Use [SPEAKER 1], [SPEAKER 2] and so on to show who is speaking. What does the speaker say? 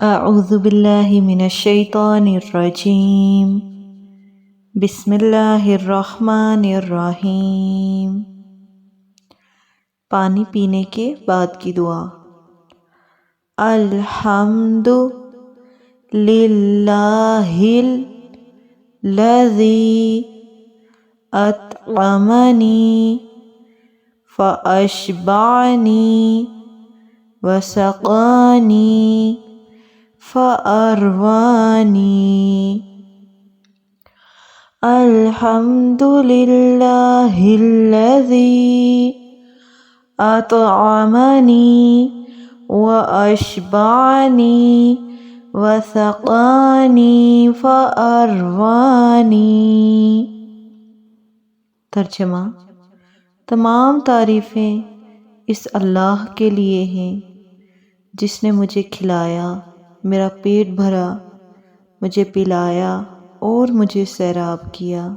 [SPEAKER 1] اعوذ باللہ من الشیطان الرجیم بسم اللہ الرحمن الرحیم۔ پانی پینے کے بعد کی دعا۔ الحمد للہ الذی اطعمنی فاشبعنی وسقانی فأروانی۔ الحمد للہ الذی اطعمنی واشبعنی وسقانی فأروانی۔ ترجمہ: تمام تعریفیں اس اللہ کے لیے ہیں جس نے مجھے کھلایا، میرا پیٹ بھرا، مجھے پلایا اور مجھے سیراب کیا۔